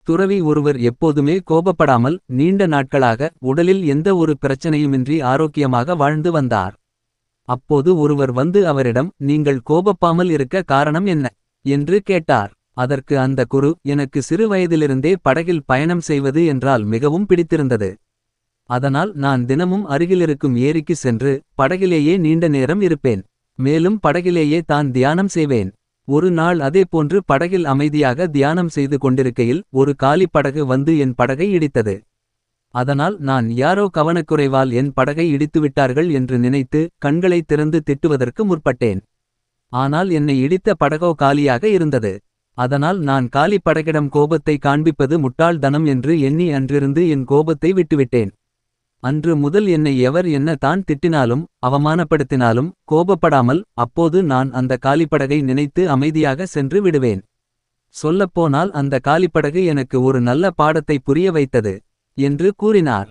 துறவி ஒருவர் எப்போதுமே கோபப்படாமல் நீண்ட நாட்களாக உடலில் எந்த ஒரு பிரச்சனையுமின்றி ஆரோக்கியமாக வாழ்ந்து வந்தார். அப்போது ஒருவர் வந்து அவரிடம், நீங்கள் கோபப்பாமல் இருக்க காரணம் என்ன என்று கேட்டார். அதற்கு அந்த குரு, எனக்கு சிறு வயதிலிருந்தே படகில் பயணம் செய்வது என்றால் மிகவும் பிடித்திருந்தது. அதனால் நான் தினமும் அருகிலிருக்கும் ஏரிக்கு சென்று படகிலேயே நீண்ட நேரம் இருப்பேன். மேலும் படகிலேயே தான் தியானம் செய்வேன். ஒரு நாள் அதேபோன்று படகில் அமைதியாக தியானம் செய்து கொண்டிருக்கையில் ஒரு காலி படகு வந்து என் படகை இடித்தது. அதனால் நான் யாரோ கவனக்குறைவால் என் படகை இடித்துவிட்டார்கள் என்று நினைத்து கண்களை திறந்து திட்டுவதற்கு முற்பட்டேன். ஆனால் என்னை இடித்த படகோ காலியாக இருந்தது. அதனால் நான் காலி படகிடம் கோபத்தை காண்பிப்பது முட்டாள்தனம் என்று எண்ணி அன்றிருந்து என் கோபத்தை விட்டுவிட்டேன். அன்று முதல் என்னை எவர் என்ன தான் திட்டினாலும் அவமானப்படுத்தினாலும் கோபப்படாமல் அப்போது நான் அந்த காலிப்படகை நினைத்து அமைதியாக சென்று விடுவேன். சொல்லப்போனால் அந்த காலிப்படகு எனக்கு ஒரு நல்ல பாடத்தை புரிய வைத்தது என்று கூறினார்.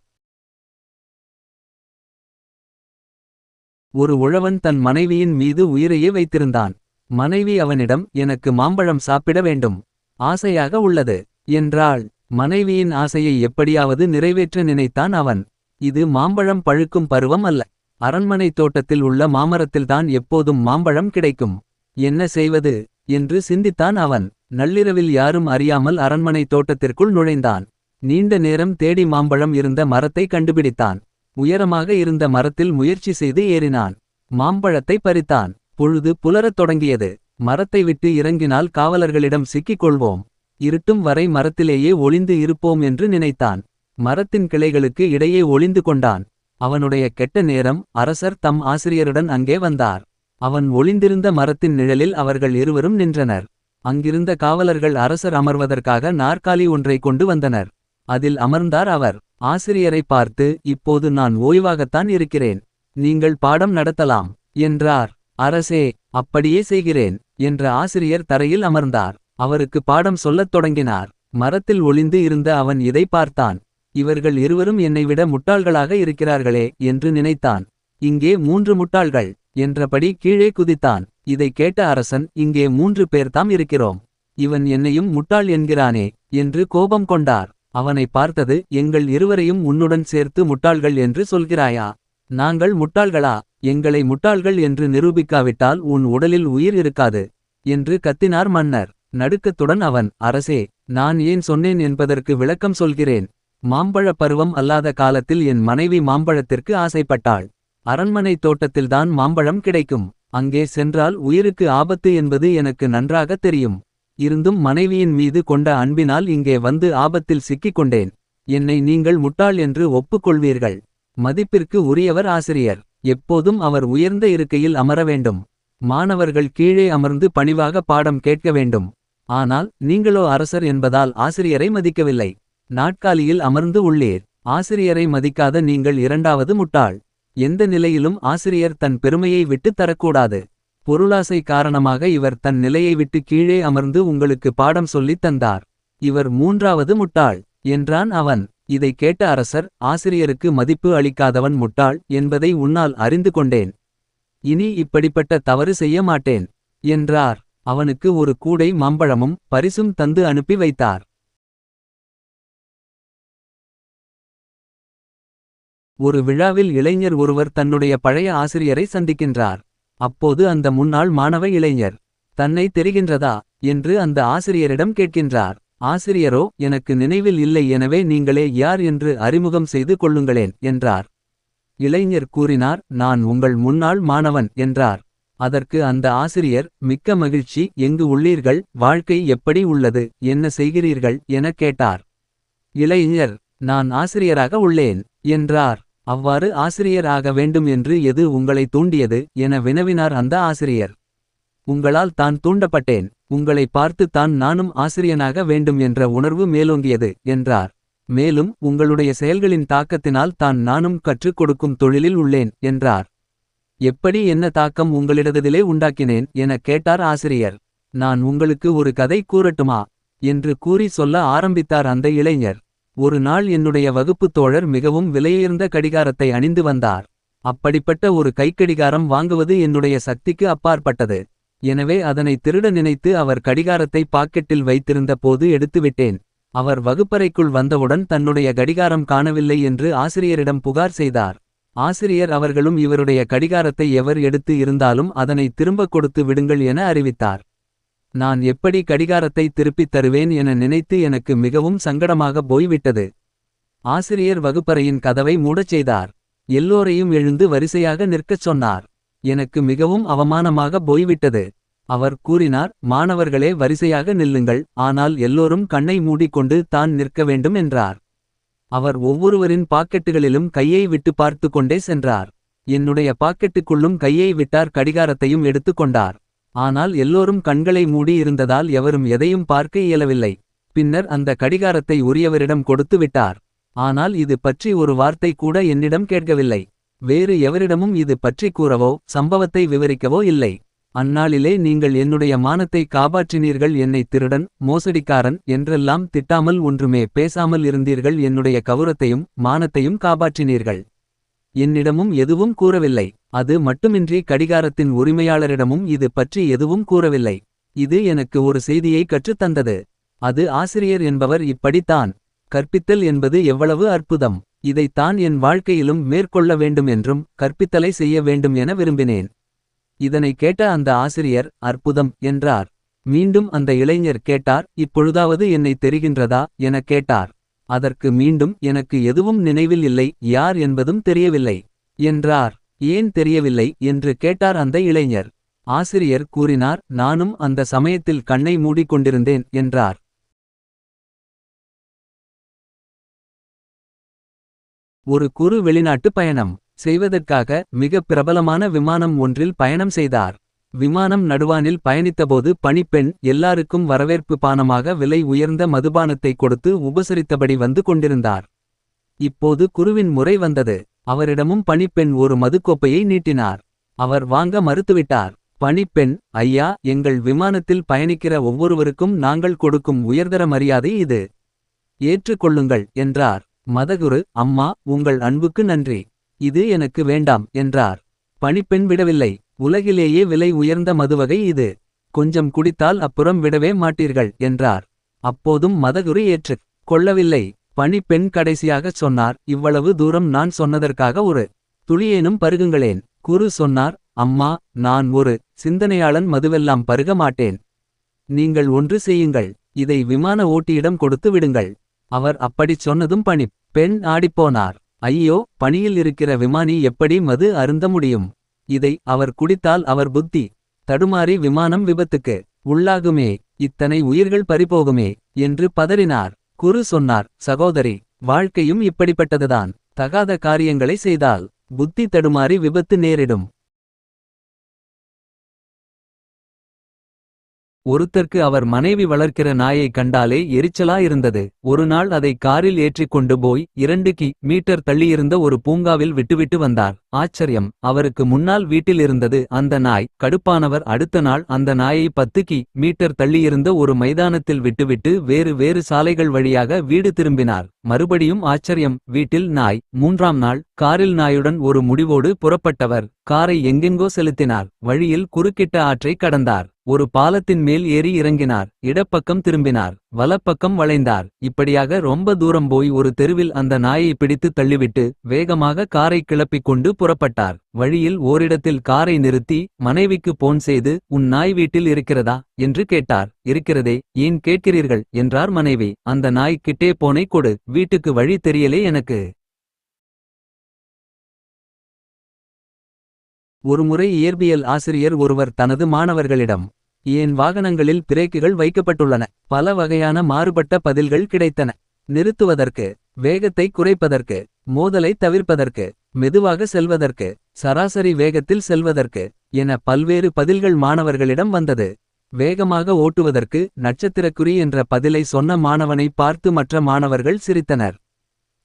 ஒரு உழவன் தன் மனைவியின் மீது உயிரையே வைத்திருந்தான். மனைவி அவனிடம், எனக்கு மாம்பழம் சாப்பிட வேண்டும், ஆசையாக உள்ளது என்றாள். மனைவியின் ஆசையை எப்படியாவது நிறைவேற்ற நினைத்தான் அவன். இது மாம்பழம் பழுக்கும் பருவம் அல்ல. அரண்மனை தோட்டத்தில் உள்ள மாமரத்தில்தான் எப்போதும் மாம்பழம் கிடைக்கும். என்ன செய்வது என்று சிந்தித்தான் அவன். நள்ளிரவில் யாரும் அறியாமல் அரண்மனை தோட்டத்திற்குள் நுழைந்தான். நீண்ட நேரம் தேடி மாம்பழம் இருந்த மரத்தை கண்டுபிடித்தான். உயரமாக இருந்த மரத்தில் முயற்சி செய்து ஏறினான். மாம்பழத்தை பறித்தான். பொழுது புலரத் தொடங்கியது. மரத்தை விட்டு இறங்கினால் காவலர்களிடம் சிக்கிக் கொள்வோம். இருட்டும் வரை மரத்திலேயே ஒளிந்து இருப்போம் என்று நினைத்தான். மரத்தின் கிளைகளுக்கு இடையே ஒளிந்து கொண்டான். அவனுடைய கெட்ட நேரம், அரசர் தம் ஆசிரியருடன் அங்கே வந்தார். அவன் ஒளிந்திருந்த மரத்தின் நிழலில் அவர்கள் இருவரும் நின்றனர். அங்கிருந்த காவலர்கள் அரசர் அமர்வதற்காக நாற்காலி ஒன்றை கொண்டு வந்தனர். அதில் அமர்ந்தார் அவர். ஆசிரியரை பார்த்து, இப்போது நான் ஓய்வாகத்தான் இருக்கிறேன், நீங்கள் பாடம் நடத்தலாம் என்றார். அரசே, அப்படியே செய்கிறேன் என்ற ஆசிரியர் தரையில் அமர்ந்தார். அவருக்கு பாடம் சொல்லத் தொடங்கினார். மரத்தில் ஒளிந்து இருந்த அவன் இதை பார்த்தான். இவர்கள் இருவரும் என்னைவிட முட்டாள்களாக இருக்கிறார்களே என்று நினைத்தான். இங்கே 3 முட்டாள்கள் என்றபடி கீழே குதித்தான். இதை கேட்ட அரசன், இங்கே 3 பேர்தாம் இருக்கிறோம், இவன் என்னையும் முட்டாள் என்கிறானே என்று கோபம் கொண்டார். அவனை பார்த்தது, எங்கள் இருவரையும் உன்னுடன் சேர்த்து முட்டாள்கள் என்று சொல்கிறாயா? நாங்கள் முட்டாள்களா? எங்களை முட்டாள்கள் என்று நிரூபிக்காவிட்டால் உன் உடலில் உயிர் இருக்காது என்று கத்தினார் மன்னர். நடுக்கத்துடன் அவன், அரசே, நான் ஏன் சொன்னேன் என்பதற்கு விளக்கம் சொல்கிறேன். மாம்பழ பருவம் அல்லாத காலத்தில் என் மனைவி மாம்பழத்திற்கு ஆசைப்பட்டாள். அரண்மனை தோட்டத்தில்தான் மாம்பழம் கிடைக்கும். அங்கே சென்றால் உயிருக்கு ஆபத்து என்பது எனக்கு நன்றாக தெரியும். இருந்தும் மனைவியின் மீது கொண்ட அன்பினால் இங்கே வந்து ஆபத்தில் சிக்கிக் கொண்டேன். என்னை நீங்கள் முட்டாள் என்று ஒப்புக்கொள்வீர்கள். மதிப்பிற்கு உரியவர் ஆசிரியர். எப்போதும் அவர் உயர்ந்த இருக்கையில் அமர வேண்டும். மாணவர்கள் கீழே அமர்ந்து பணிவாக பாடம் கேட்க வேண்டும். ஆனால் நீங்களோ அரசர் என்பதால் ஆசிரியரை மதிக்கவில்லை. நாட்காலியில் அமர்ந்து உள்ளீர். ஆசிரியரை மதிக்காத நீங்கள் இரண்டாவது முட்டாள். எந்த நிலையிலும் ஆசிரியர் தன் பெருமையை விட்டு தரக்கூடாது. பொருளாசை காரணமாக இவர் தன் நிலையை விட்டு கீழே அமர்ந்து உங்களுக்கு பாடம் சொல்லித் தந்தார். இவர் 3வது முட்டாள் என்றான் அவன். இதை கேட்ட அரசர், ஆசிரியருக்கு மதிப்பு அளிக்காதவன் முட்டாள் என்பதை உன்னால் அறிந்து கொண்டேன். இனி இப்படிப்பட்ட தவறு செய்ய மாட்டேன் என்றார். அவனுக்கு ஒரு கூடை மாம்பழமும் பரிசும் தந்து அனுப்பி வைத்தார். ஒரு விழாவில் இளைஞர் ஒருவர் தன்னுடைய பழைய ஆசிரியரை சந்திக்கின்றார். அப்போது அந்த முன்னாள் மாணவ இளைஞர், தன்னை தெரிகின்றதா என்று அந்த ஆசிரியரிடம் கேட்கின்றார். ஆசிரியரோ, எனக்கு நினைவில் இல்லை, எனவே நீங்களே யார் என்று அறிமுகம் செய்து கொள்ளுங்களேன் என்றார். இளைஞர் கூறினார், நான் உங்கள் முன்னாள் மாணவன் என்றார். அதற்கு அந்த ஆசிரியர், மிக்க மகிழ்ச்சி, எங்கு உள்ளீர்கள், வாழ்க்கை எப்படி உள்ளது, என்ன செய்கிறீர்கள் எனக் கேட்டார். இளைஞர், நான் ஆசிரியராக உள்ளேன் என்றார். அவ்வாறு ஆசிரியர் ஆக வேண்டும் என்று எது உங்களை தூண்டியது என வினவினார் அந்த ஆசிரியர். உங்களால் தான் தூண்டப்பட்டேன். உங்களை பார்த்து தான் நானும் ஆசிரியனாக வேண்டும் என்ற உணர்வு மேலோங்கியது என்றார். மேலும் உங்களுடைய செயல்களின் தாக்கத்தினால் தான் நானும் கற்றுக் கொடுக்கும் தொழிலில் உள்ளேன் என்றார். எப்படி என்ன தாக்கம் உங்களிடத்திலே உண்டாக்கினேன் எனக் கேட்டார் ஆசிரியர். நான் உங்களுக்கு ஒரு கதை கூறட்டுமா என்று கூறி சொல்ல ஆரம்பித்தார் அந்த இளைஞர். ஒரு நாள் என்னுடைய வகுப்புத் தோழர் மிகவும் விலையுயர்ந்த கடிகாரத்தை அணிந்து வந்தார். அப்படிப்பட்ட ஒரு கைக்கடிகாரம் வாங்குவது என்னுடைய சக்திக்கு அப்பாற்பட்டது. எனவே அதனை திருட நினைத்து அவர் கடிகாரத்தை பாக்கெட்டில் வைத்திருந்த போது எடுத்துவிட்டேன். அவர் வகுப்பறைக்குள் வந்தவுடன் தன்னுடைய கடிகாரம் காணவில்லை என்று ஆசிரியரிடம் புகார் செய்தார். ஆசிரியர் அவர்களும் இவருடைய கடிகாரத்தை எவர் எடுத்து இருந்தாலும் அதனை திரும்பக் கொடுத்து விடுங்கள் என அறிவித்தார். நான் எப்படி கடிகாரத்தை திருப்பித் தருவேன் என நினைத்து எனக்கு மிகவும் சங்கடமாக போய்விட்டது. ஆசிரியர் வகுப்பறையின் கதவை மூடச் செய்தார். எல்லோரையும் எழுந்து வரிசையாக நிற்கச் சொன்னார். எனக்கு மிகவும் அவமானமாக போய்விட்டது. அவர் கூறினார், மாணவர்களே வரிசையாக நில்லுங்கள், ஆனால் எல்லோரும் கண்ணை மூடிக்கொண்டு தான் நிற்க வேண்டும் என்றார். அவர் ஒவ்வொருவரின் பாக்கெட்டுகளிலும் கையை விட்டு பார்த்து கொண்டே சென்றார். என்னுடைய பாக்கெட்டுக்குள்ளும் கையை விட்டார், கடிகாரத்தையும் எடுத்து கொண்டார். ஆனால் எல்லோரும் கண்களை மூடி இருந்ததால் எவரும் எதையும் பார்க்க இயலவில்லை. பின்னர் அந்த கடிகாரத்தை உரியவரிடம் கொடுத்து விட்டார். ஆனால் இது பற்றி ஒரு வார்த்தை கூட என்னிடம் கேட்கவில்லை. வேறு எவரிடமும் இது பற்றி கூறவோ சம்பவத்தை விவரிக்கவோ இல்லை. அந்நாளிலே நீங்கள் என்னுடைய மானத்தை காப்பாற்றினீர்கள். என்னை திருடன், மோசடிக்காரன் என்றெல்லாம் திட்டாமல் ஒன்றுமே பேசாமல் இருந்தீர்கள். என்னுடைய கௌரவத்தையும் மானத்தையும் காப்பாற்றினீர்கள். என்னிடமும் எதுவும் கூறவில்லை. அது மட்டுமின்றி கடிகாரத்தின் உரிமையாளரிடமும் இது பற்றி எதுவும் கூறவில்லை. இது எனக்கு ஒரு செய்தியை கற்றுத் தந்தது. அது ஆசிரியர் என்பவர் இப்படித்தான். கற்பித்தல் என்பது எவ்வளவு அற்புதம். இதைத்தான் என் வாழ்க்கையிலும் மேற்கொள்ள வேண்டும் என்றும் கற்பித்தலை செய்ய வேண்டும் என விரும்பினேன். இதனை கேட்ட அந்த ஆசிரியர் அற்புதம் என்றார். மீண்டும் அந்த இளைஞர் கேட்டார், இப்பொழுதாவது என்னை தெரிகின்றதா எனக் கேட்டார். அதற்கு மீண்டும் எனக்கு எதுவும் நினைவில் இல்லை, யார் என்பதும் தெரியவில்லை என்றார். ஏன் தெரியவில்லை என்று கேட்டார் அந்த இளைஞர். ஆசிரியர் கூறினார், நானும் அந்த சமயத்தில் கண்ணை மூடிக்கொண்டிருந்தேன் என்றார். ஒரு குறு வெளிநாட்டு பயணம் செய்வதற்காக மிக பிரபலமான விமானம் ஒன்றில் பயணம் செய்தார். விமானம் நடுவானில் பயணித்தபோது பணிப்பெண் எல்லாருக்கும் வரவேற்பு பானமாக விலை உயர்ந்த மதுபானத்தை கொடுத்து உபசரித்தபடி வந்து கொண்டிருந்தார். இப்போது குருவின் முறை வந்தது. அவரிடமும் பணிப்பெண் ஒரு மதுக்கோப்பையை நீட்டினார். அவர் வாங்க மறுத்துவிட்டார். பணிப்பெண், ஐயா, எங்கள் விமானத்தில் பயணிக்கிற ஒவ்வொருவருக்கும் நாங்கள் கொடுக்கும் உயர்தர மரியாதை இது. ஏற்றுக்கொள்ளுங்கள் என்றார். மதகுரு, அம்மா, உங்கள் அன்புக்கு நன்றி. இது எனக்கு வேண்டாம் என்றார். பணிப்பெண் விடவில்லை. உலகிலேயே விலை உயர்ந்த மதுவகை இது. கொஞ்சம் குடித்தால் அப்புறம் விடவே மாட்டீர்கள் என்றார். அப்போதும் மதகுரு ஏற்றுக் கொள்ளவில்லை. பணிப்பெண் கடைசியாகச் சொன்னார், இவ்வளவு தூரம் நான் சொன்னதற்காக ஒரு துளியேனும் பருகுங்களேன். குரு சொன்னார், அம்மா, நான் ஒரு சிந்தனையாளன், மதுவெல்லாம் பருக மாட்டேன். நீங்கள் ஒன்று செய்யுங்கள், இதை விமான ஓட்டியிடம் கொடுத்து விடுங்கள். அவர் அப்படிச் சொன்னதும் பணிப்பெண் ஆடிப்போனார். ஐயோ, பணியில் இருக்கிற விமானி எப்படி மது அருந்த முடியும்? இதை அவர் குடித்தால் அவர் புத்தி தடுமாறி விமானம் விபத்துக்கு உள்ளாகுமே, இத்தனை உயிர்கள் பறிபோகுமே என்று பதறினார். குரு சொன்னார், சகோதரி, வாழ்க்கையும் இப்படிப்பட்டதுதான். தகாத காரியங்களை செய்தால் புத்தி தடுமாறி விபத்து நேரிடும். ஒருத்தருக்கு அவர் மனைவி வளர்க்கிற நாயை கண்டாலே எரிச்சலா இருந்தது. ஒரு நாள் அதை காரில் ஏற்றிக் கொண்டு போய் 2 மீட்டர் தள்ளியிருந்த ஒரு பூங்காவில் விட்டுவிட்டு வந்தார். ஆச்சரியம், அவருக்கு முன்னால் வீட்டில் இருந்தது அந்த நாய். கடுப்பானவர் அடுத்த நாள் அந்த நாயை 10 மீட்டர் தள்ளியிருந்த ஒரு மைதானத்தில் விட்டுவிட்டு வேறு சாலைகள் வழியாக வீடு திரும்பினார். மறுபடியும் ஆச்சரியம், வீட்டில் நாய். 3ஆம் நாள் காரில் நாயுடன் ஒரு முடிவோடு புறப்பட்டவர் காரை எங்கெங்கோ செலுத்தினார். வழியில் குறுக்கிட்ட ஆற்றை கடந்தார். ஒரு பாலத்தின் மேல் ஏறி இறங்கினார். இடப்பக்கம் திரும்பினார். வலப்பக்கம் வளைந்தார். இப்படியாக ரொம்ப தூரம் போய் ஒரு தெருவில் அந்த நாயை பிடித்து தள்ளிவிட்டு வேகமாக காரை கிளப்பிக் கொண்டு புறப்பட்டார். வழியில் ஓரிடத்தில் காரை நிறுத்தி மனைவிக்கு போன் செய்து, உன் நாய் வீட்டில் இருக்கிறதா என்று கேட்டார். இருக்கிறதே, ஏன் கேட்கிறீர்கள் என்றார் மனைவி. அந்த நாய் கிட்டே போனை கொடு, வீட்டுக்கு வழி தெரியலே எனக்கு. ஒருமுறை இயற்பியல் ஆசிரியர் ஒருவர் தனது மாணவர்களிடம், ஏன் வாகனங்களில் பிரேக்குகள் வைக்கப்பட்டுள்ளன? பல வகையான மாறுபட்ட பதில்கள் கிடைத்தன. நிறுத்துவதற்கு, வேகத்தை குறைப்பதற்கு, மோதலை தவிர்ப்பதற்கு, மெதுவாக செல்வதற்கு, சராசரி வேகத்தில் செல்வதற்கு என பல்வேறு பதில்கள் மாணவர்களிடம் வந்தது. வேகமாக ஓட்டுவதற்கு நட்சத்திரக்குறி என்ற பதிலை சொன்ன மாணவனை பார்த்து மற்ற மாணவர்கள் சிரித்தனர்.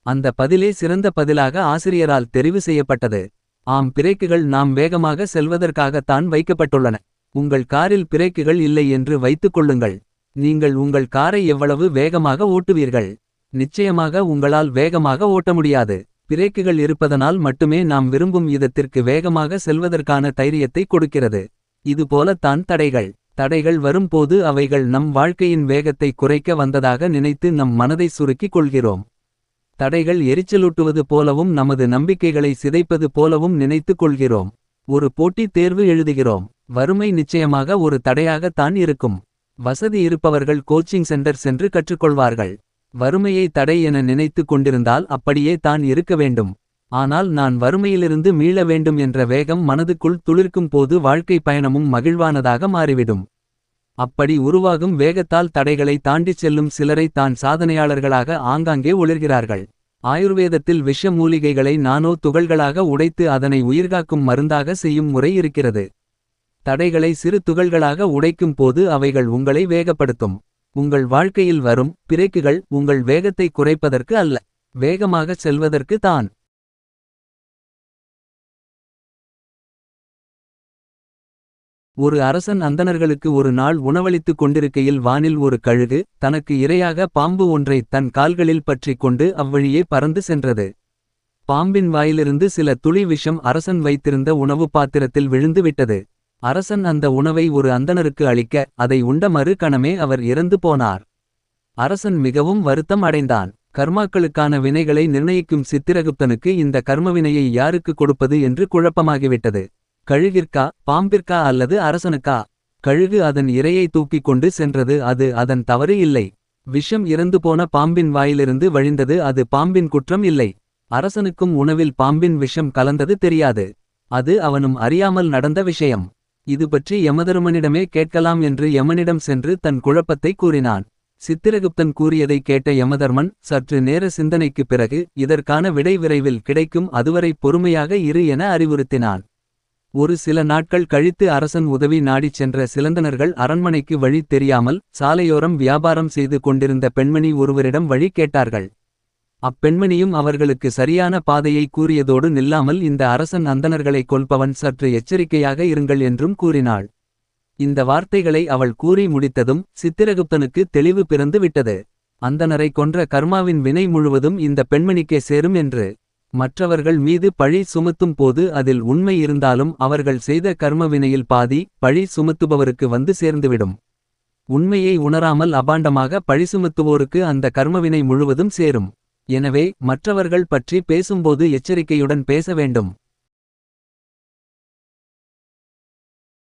அந்த பதிலே சிறந்த பதிலாக ஆசிரியரால் தெரிவு செய்யப்பட்டது. ஆம், பிரேக்குகள் நாம் வேகமாக செல்வதற்காகத்தான் வைக்கப்பட்டுள்ளன. உங்கள் காரில் பிரேக்குகள் இல்லை என்று வைத்துக் கொள்ளுங்கள். நீங்கள் உங்கள் காரை எவ்வளவு வேகமாக ஓட்டுவீர்கள்? நிச்சயமாக உங்களால் வேகமாக ஓட்ட முடியாது. பிரேக்குகள் இருப்பதனால் மட்டுமே நாம் விரும்பும் இதத்திற்கு வேகமாக செல்வதற்கான தைரியத்தை கொடுக்கிறது. இதுபோலத்தான் தடைகள். தடைகள் வரும்போது அவைகள் நம் வாழ்க்கையின் வேகத்தை குறைக்க வந்ததாக நினைத்து நம் மனதை சுருக்கிக் கொள்கிறோம். தடைகள் எரிச்சலூட்டுவது போலவும் நமது நம்பிக்கைகளை சிதைப்பது போலவும் நினைத்துக் கொள்கிறோம். ஒரு போட்டித் தேர்வு எழுதுகிறோம். வறுமை நிச்சயமாக ஒரு தடையாக தான் இருக்கும். வசதி இருப்பவர்கள் கோச்சிங் சென்டர் சென்று கற்றுக்கொள்வார்கள். வறுமையை தடை என நினைத்து கொண்டிருந்தால் அப்படியே தான் இருக்க வேண்டும். ஆனால் நான் வறுமையிலிருந்து மீள வேண்டும் என்ற வேகம் மனதுக்குள் துளிர்க்கும் போது வாழ்க்கை பயணமும் மகிழ்வானதாக மாறிவிடும். அப்படி உருவாகும் வேகத்தால் தடைகளை தாண்டிச் செல்லும் சிலரை தான் சாதனையாளர்களாக ஆங்காங்கே ஒளிர்கிறார்கள். ஆயுர்வேதத்தில் விஷ மூலிகைகளை நானோ துகள்களாக உடைத்து அதனை உயிர்காக்கும் மருந்தாக செய்யும் முறை இருக்கிறது. தடைகளை சிறு துகள்களாக உடைக்கும் போது அவைகள் உங்களை வேகப்படுத்தும். உங்கள் வாழ்க்கையில் வரும் பிரேக்குகள் உங்கள் வேகத்தை குறைப்பதற்கு அல்ல, வேகமாகச் செல்வதற்கு தான். ஒரு அரசன் அந்தணர்களுக்கு ஒரு நாள் உணவளித்துக் கொண்டிருக்கையில் வானில் ஒரு கழுகு தனக்கு இரையாக பாம்பு ஒன்றை தன் கால்களில் பற்றிக் கொண்டு அவ்வழியே பறந்து சென்றது. பாம்பின் வாயிலிருந்து சில துளி விஷம் அரசன் வைத்திருந்த உணவு பாத்திரத்தில் விழுந்து விட்டது. அரசன் அந்த உணவை ஒரு அந்தணருக்கு அளிக்க அதை உண்ட மறு கணமே அவர் இறந்து போனார். அரசன் மிகவும் வருத்தம் அடைந்தான். கர்மாக்களுக்கான வினைகளை நிர்ணயிக்கும் சித்திரகுப்தனுக்கு இந்த கர்மவினையை யாருக்கு கொடுப்பது என்று குழப்பமாகிவிட்டது. கழுகிற்கா, பாம்பிற்கா அல்லது அரசனுக்கா? கழுகு அதன் இரையை தூக்கிக் கொண்டு சென்றது, அது அதன் தவறு இல்லை. விஷம் இறந்து போன பாம்பின் வாயிலிருந்து வழிந்தது, அது பாம்பின் குற்றம் இல்லை. அரசனுக்கும் உணவில் பாம்பின் விஷம் கலந்தது தெரியாது. அது அவனும் அறியாமல் நடந்த விஷயம். இது பற்றி யமதருமனிடமே கேட்கலாம் என்று யமனிடம் சென்று தன் குழப்பத்தை கூறினான். சித்திரகுப்தன் கூறியதை கேட்ட யமதர்மன் சற்று நேர சிந்தனைக்குப் பிறகு இதற்கான விடை விரைவில் கிடைக்கும், அதுவரை பொறுமையாக இரு என அறிவுறுத்தினான். ஒரு சில நாட்கள் கழித்து அரசன் உதவி நாடிச் சென்ற சிலந்தனர்கள் அரண்மனைக்கு வழி தெரியாமல் சாலையோரம் வியாபாரம் செய்து கொண்டிருந்த பெண்மணி ஒருவரிடம் வழி கேட்டார்கள். அப்பெண்மணியும் அவர்களுக்கு சரியான பாதையை கூறியதோடு நில்லாமல் இந்த அரசன் அந்தணர்களை கொல்பவன், சற்று எச்சரிக்கையாக இருங்கள் என்றும் கூறினாள். இந்த வார்த்தைகளை அவள் கூறி முடித்ததும் சித்திரகுப்தனுக்கு தெளிவு பிறந்து விட்டது. அந்தணரை கொன்ற கர்மாவின் வினை முழுவதும் இந்த பெண்மணிக்கே சேரும் என்று. மற்றவர்கள் மீது பழி சுமத்தும் போது அதில் உண்மை இருந்தாலும் அவர்கள் செய்த கர்ம வினையில் பாதி பழி சுமத்துபவருக்கு வந்து சேர்ந்துவிடும். உண்மையை உணராமல் அபாண்டமாக பழிசுமத்துவோருக்கு அந்த கர்மவினை முழுவதும் சேரும். எனவே மற்றவர்கள் பற்றி பேசும்போது எச்சரிக்கையுடன் பேச வேண்டும்.